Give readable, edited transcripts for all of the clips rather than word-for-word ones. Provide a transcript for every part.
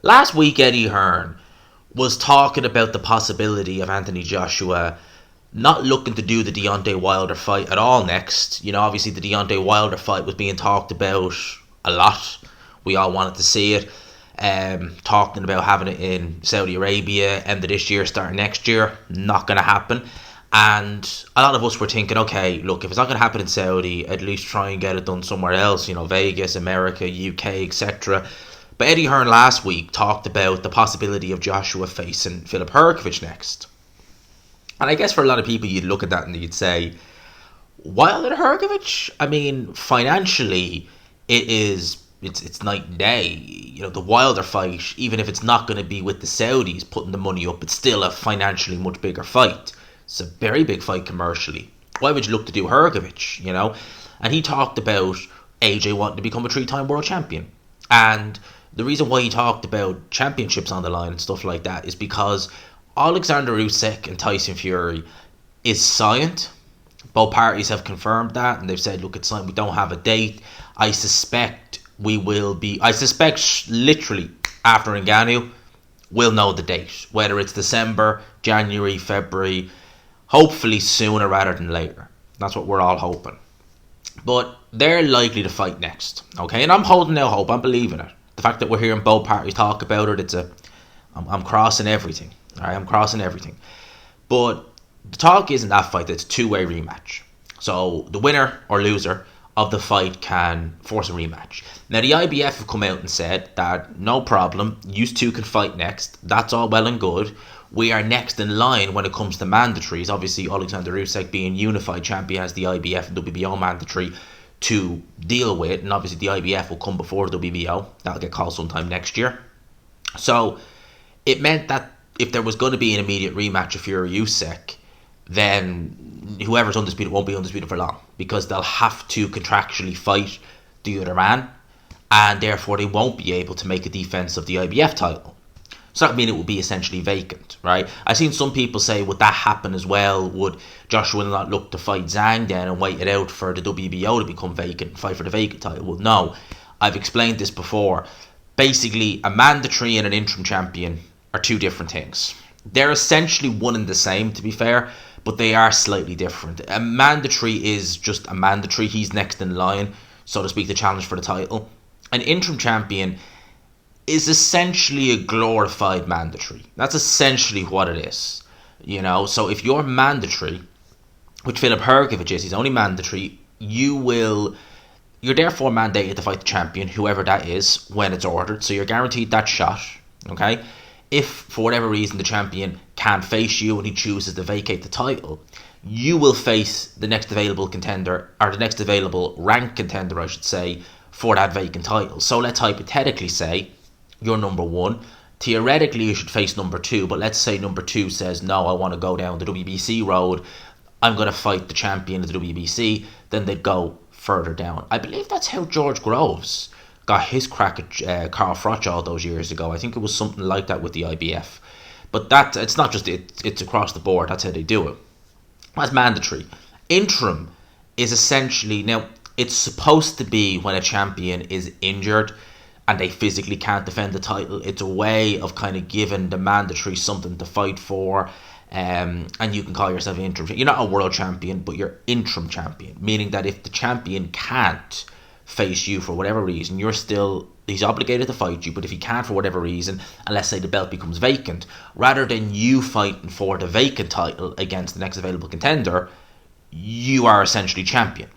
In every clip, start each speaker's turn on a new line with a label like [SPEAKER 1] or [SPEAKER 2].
[SPEAKER 1] Last week, Eddie Hearn was talking about the possibility of Anthony Joshua not looking to do the Deontay Wilder fight at all next. Obviously the Deontay Wilder fight was being talked about a lot. We all wanted to see it. Talking about having it in Saudi Arabia, end of this year, start next year. Not going to happen. And a lot of us were thinking, okay, look, if it's not going to happen in Saudi, at least try and get it done somewhere else. Vegas, America, UK, etc. But Eddie Hearn last week talked about the possibility of Joshua facing Filip Hrgovic next. And I guess for a lot of people, you'd look at that and you'd say, Wilder Hrgovic? I mean, financially, it's night and day. The Wilder fight, even if it's not going to be with the Saudis putting the money up, it's still a financially much bigger fight. It's a very big fight commercially. Why would you look to do Hrgovic, And he talked about AJ wanting to become a 3-time world champion. And the reason why he talked about championships on the line and stuff like that is because Alexander Usyk and Tyson Fury is signed. Both parties have confirmed that, and they've said, look, it's signed. We don't have a date. I suspect literally after Ngannou, we'll know the date. Whether it's December, January, February, hopefully sooner rather than later. That's what we're all hoping. But they're likely to fight next, okay? And I'm holding out hope. I'm believing it. The fact that we're hearing both parties talk about it, I'm crossing everything. All right, I'm crossing everything. But the talk isn't that fight. It's a two-way rematch. So the winner or loser of the fight can force a rematch. Now, the IBF have come out and said that no problem, you two can fight next. That's all well and good. We are next in line when it comes to mandatories. Obviously, Alexander Usyk being unified champion has the IBF and WBO mandatory to deal with. And obviously, the IBF will come before the WBO. That'll get called sometime next year. So it meant that if there was going to be an immediate rematch of Fury Usyk, then whoever's undisputed won't be undisputed for long, because they'll have to contractually fight the other man, and therefore they won't be able to make a defense of the IBF title. So that would mean it will be essentially vacant, right? I've seen some people say, would that happen as well? Would Joshua not look to fight Zhang then and wait it out for the WBO to become vacant and fight for the vacant title? Well, no. I've explained this before. Basically, a mandatory and an interim champion are two different things. They're essentially one and the same, to be fair, but they are slightly different. A mandatory is just a mandatory. He's next in line, so to speak, the challenge for the title. An interim champion is essentially a glorified mandatory. That's essentially what it is. So if you're mandatory, which Filip Hrgovic is, he's only mandatory, you're therefore mandated to fight the champion, whoever that is, when it's ordered. So you're guaranteed that shot, okay? If, for whatever reason, the champion can't face you and he chooses to vacate the title, you will face the next available contender, or the next available ranked contender, I should say, for that vacant title. So let's hypothetically say you're number one. Theoretically, you should face number two, but let's say number two says, no, I want to go down the WBC road. I'm going to fight the champion of the WBC. Then they'd go further down. I believe that's how George Groves got his crack at Carl Froch all those years ago. I think it was something like that with the IBF. But it's not just it's across the board. That's how they do it. That's mandatory. Interim is essentially, now, it's supposed to be when a champion is injured and they physically can't defend the title. It's a way of kind of giving the mandatory something to fight for. And you can call yourself an interim. You're not a world champion, but you're interim champion. Meaning that if the champion can't face you for whatever reason, he's obligated to fight you, but if he can't for whatever reason, and let's say the belt becomes vacant, rather than you fighting for the vacant title against the next available contender, you are essentially champion.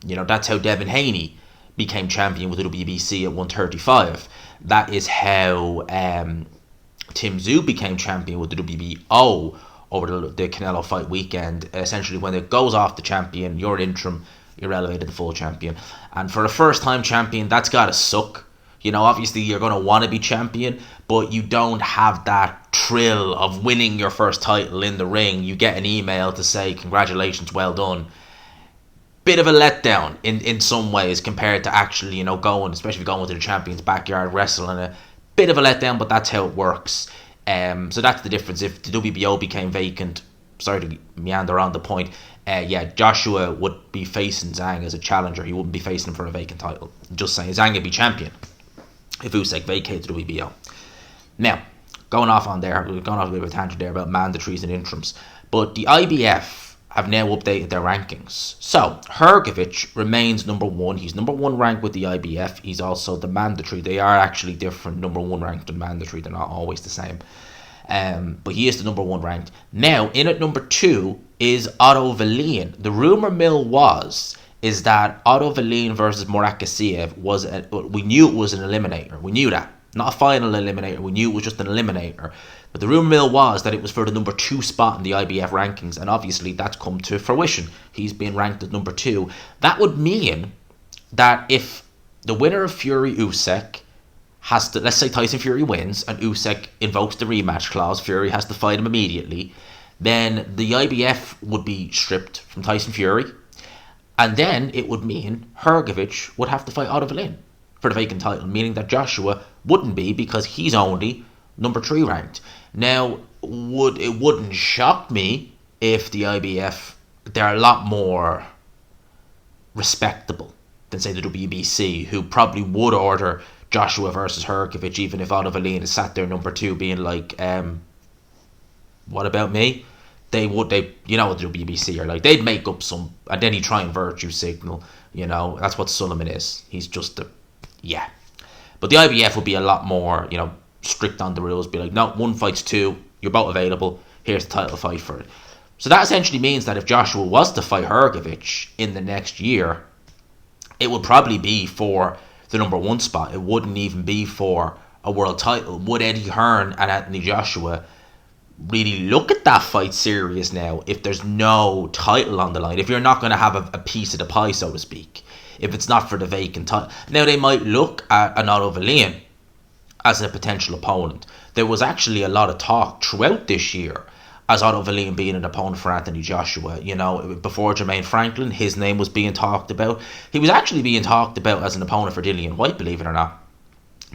[SPEAKER 1] That's how Devin Haney became champion with the WBC at 135. That is how Tim Tszyu became champion with the WBO over the Canelo fight weekend. Essentially, when it goes off the champion, you're interim, you're elevated to full champion. And for a first-time champion, that's got to suck. Obviously you're going to want to be champion, but you don't have that thrill of winning your first title in the ring. You get an email to say, congratulations, well done. Bit of a letdown in some ways compared to actually, going, especially going to the champion's backyard wrestling. A bit of a letdown, but that's how it works. So that's the difference. If the WBO became vacant, sorry to meander on the point, Joshua would be facing Zhang as a challenger. He wouldn't be facing him for a vacant title. Just saying, Zhang would be champion if Usyk vacated the WBO. Now, going off on there, we've gone off a bit of a tangent there about mandatories and interims, but the IBF have now updated their rankings. So, Hrgovic remains number one. He's number one ranked with the IBF. He's also the mandatory. They are actually different, number one ranked and mandatory. They're not always the same. But he is the number one ranked. Now, in at number two is Otto Wallin. The rumor mill is that Otto Wallin versus Murakasiev we knew it was an eliminator. We knew that. Not a final eliminator. We knew it was just an eliminator. But the rumor mill was that it was for the number two spot in the IBF rankings, and obviously that's come to fruition. He's been ranked as number two. That would mean that if the winner of Fury Usyk has to, let's say Tyson Fury wins and Usyk invokes the rematch clause, Fury has to fight him immediately, then the IBF would be stripped from Tyson Fury, and then it would mean Hrgovic would have to fight Otto Wallin for the vacant title, meaning that Joshua wouldn't be, because he's only number three ranked. Now, it wouldn't shock me if the IBF, they're a lot more respectable than, say, the WBC, who probably would order Joshua versus Hrgovic, even if Otto Wallin is sat there number two being like, what about me? You know what the WBC are like. They'd make up some, and then he'd try and virtue signal, that's what Sullivan is. He's just yeah. But the IBF would be a lot more, strict on the rules, be like, no, one fights two, you're both available, here's the title fight for it. So that essentially means that if Joshua was to fight Hrgovic in the next year, it would probably be for the number one spot. It wouldn't even be for a world title. Would Eddie Hearn and Anthony Joshua really look at that fight serious now if there's no title on the line, if you're not going to have a piece of the pie, so to speak, if it's not for the vacant title? Now, they might look at an Otto Wallin as a potential opponent. There was actually a lot of talk throughout this year as Otto Wallin being an opponent for Anthony Joshua. Before Jermaine Franklin, his name was being talked about. He was actually being talked about as an opponent for Dillian Whyte, believe it or not,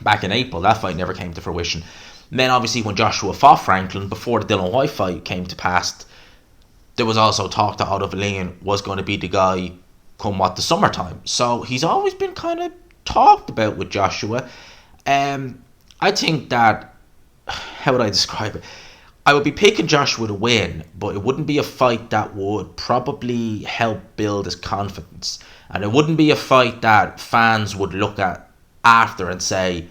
[SPEAKER 1] back in April. That fight never came to fruition. And then obviously when Joshua fought Franklin, before the Dillian Whyte fight came to pass, there was also talk that Otto Wallin was going to be the guy come the summertime. So he's always been kind of talked about with Joshua. I think that, how would I describe it? I would be picking Joshua to win, but it wouldn't be a fight that would probably help build his confidence. And it wouldn't be a fight that fans would look at after and say,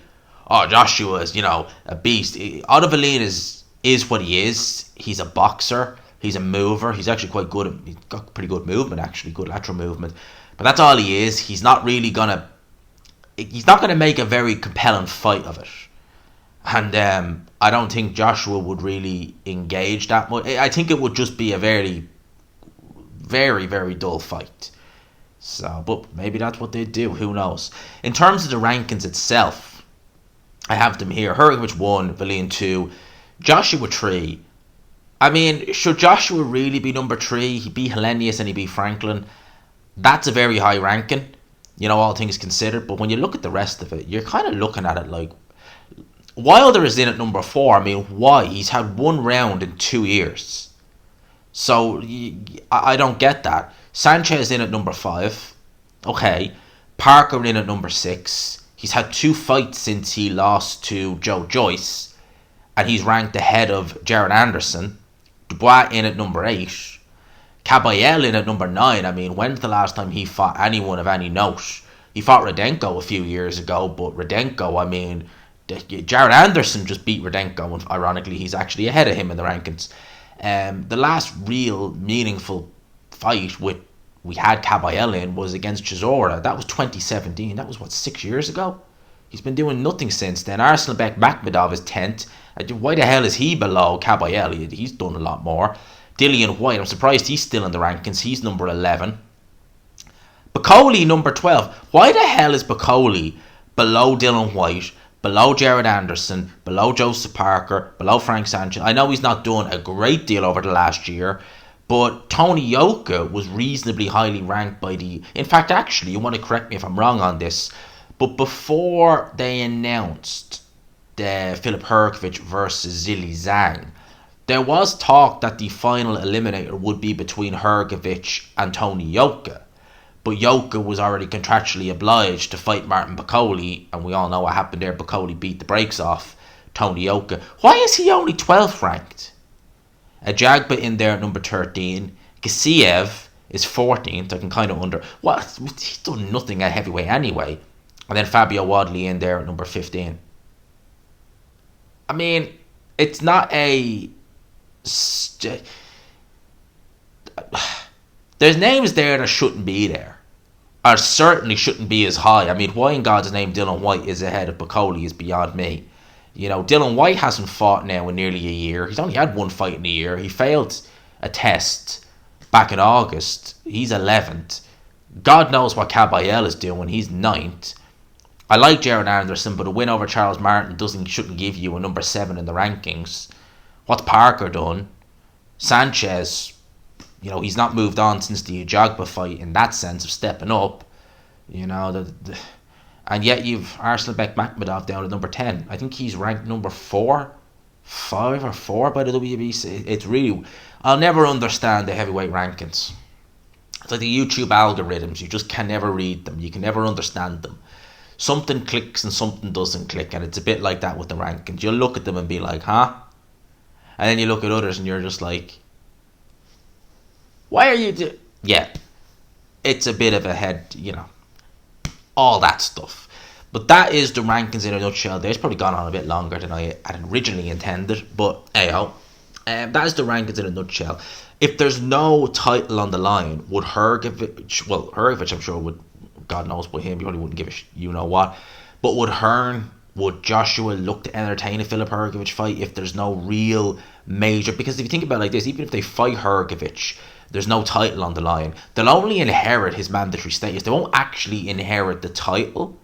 [SPEAKER 1] oh, Joshua is, a beast. Otto Wallin is what he is. He's a boxer. He's a mover. He's actually quite good. He's got pretty good movement, actually, good lateral movement. But that's all he is. He's not going to make a very compelling fight of it. And I don't think Joshua would really engage that much. I think it would just be a very, very, very dull fight. So, but maybe that's what they do. Who knows? In terms of the rankings itself, I have them here. Hrgovic 1, Wallin 2, Joshua 3. I mean, should Joshua really be number 3? He beat Helenius and he beat Franklin. That's a very high ranking, all things considered. But when you look at the rest of it, you're kind of looking at it like, Wilder is in at number 4. I mean, why? He's had one round in 2 years. So, I don't get that. Sanchez in at number 5. Okay. Parker in at number 6. He's had 2 fights since he lost to Joe Joyce. And he's ranked ahead of Jared Anderson. Dubois in at number 8. Caballel in at number 9. I mean, when's the last time he fought anyone of any note? He fought Rudenko a few years ago, but Rudenko, I mean, Jared Anderson just beat Rudenko, and ironically, he's actually ahead of him in the rankings. The last real meaningful fight we had Caballel in was against Chisora. That was 2017. That was, 6 years ago? He's been doing nothing since then. Arsenalbek Makhmedov is 10th. Why the hell is he below Caballel? He's done a lot more. Dillian Whyte, I'm surprised he's still in the rankings. He's number 11. Bacoli, number 12. Why the hell is Bacoli below Dillian Whyte, below Jared Anderson, below Joseph Parker, below Frank Sanchez? I know he's not done a great deal over the last year, but Tony Yoka was reasonably highly ranked by the... In fact, actually, you want to correct me if I'm wrong on this, but before they announced the Filip Hrgovic versus Zhilei Zhang, there was talk that the final eliminator would be between Hrgovic and Tony Yoka. But Yoka was already contractually obliged to fight Martin Bacoli, and we all know what happened there. Bacoli beat the brakes off Tony Oka. Why is he only 12th ranked? Ajagba in there at number 13. Gassiev is 14th. I can kind of under. What? He's done nothing at heavyweight anyway. And then Fabio Wadley in there at number 15. I mean, it's not a. There's names there that shouldn't be there. Or certainly shouldn't be as high. I mean, why in God's name Dylan White is ahead of Bacoli is beyond me. You know, Dylan White hasn't fought now in nearly a year. He's only had one fight in a year. He failed a test back in August. He's 11th. God knows what Caballel is doing. He's 9th. I like Jared Anderson, but a win over Charles Martin shouldn't give you a number 7 in the rankings. What's Parker done? Sanchez, you know, he's not moved on since the Ajagba fight in that sense of stepping up. You know, and yet you've Arslanbek Makhmudov down at number 10. I think he's ranked number 4, 5 or 4 by the WBC. It's really... I'll never understand the heavyweight rankings. It's like the YouTube algorithms. You just can never read them. You can never understand them. Something clicks and something doesn't click. And it's a bit like that with the rankings. You'll look at them and be like, huh? And then you look at others and you're just like, why are you... Yeah. It's a bit of a head, you know. All that stuff. But that is the rankings in a nutshell. It's probably gone on a bit longer than I had originally intended. But anyhow, that is the rankings in a nutshell. If there's no title on the line, would Hrgovic... Well, Hrgovic I'm sure would... God knows by him, he probably wouldn't give a you know what. But would Joshua look to entertain a Filip Hrgovic fight if there's no real major... Because if you think about it like this, even if they fight Hrgovic, there's no title on the line. They'll only inherit his mandatory status. They won't actually inherit the title.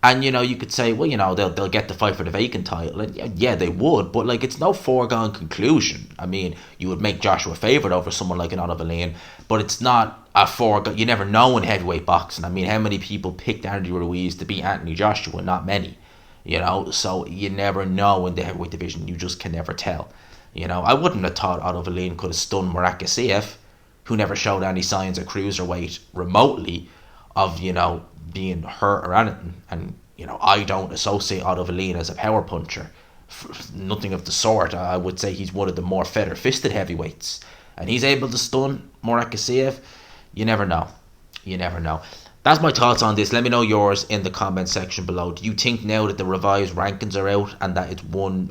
[SPEAKER 1] And, you know, you could say, well, you know, they'll get the fight for the vacant title. And yeah, they would. But, like, it's no foregone conclusion. I mean, you would make Joshua favourite over someone like an Otto. But it's not a foregone... You never know in heavyweight boxing. I mean, how many people picked Andy Ruiz to beat Anthony Joshua? Not many. You know, so you never know in the heavyweight division. You just can never tell. You know, I wouldn't have thought Otto could have stunned Murakasiev, who never showed any signs of cruiserweight remotely of, you know, being hurt or anything. And, you know, I don't associate Otto as a power puncher. Nothing of the sort. I would say he's one of the more feather-fisted heavyweights. And he's able to stun Murakasiev. You never know. You never know. That's my thoughts on this. Let me know yours in the comment section below. Do you think now that the revised rankings are out and that it's one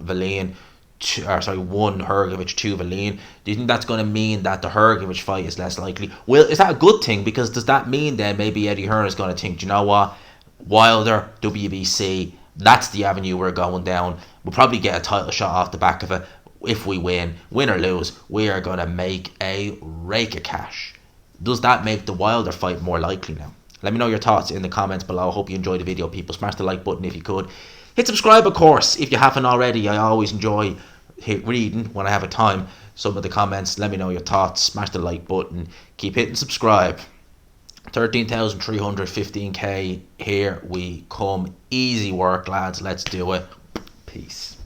[SPEAKER 1] Hrgovic, 2 Wallin, do you think that's going to mean that the Hrgovic fight is less likely? Well, is that a good thing? Because does that mean then maybe Eddie Hearn is going to think, do you know what? Wilder, WBC, that's the avenue we're going down. We'll probably get a title shot off the back of it. If we win or lose, we are going to make a rake of cash. Does that make the Wilder fight more likely now? Let me know your thoughts in the comments below. I hope you enjoyed the video, people. Smash the like button if you could. Hit subscribe, of course, if you haven't already. I always enjoy reading when I have a time some of the comments. Let me know your thoughts. Smash the like button. Keep hitting subscribe. 13,315k. Here we come. Easy work, lads. Let's do it. Peace.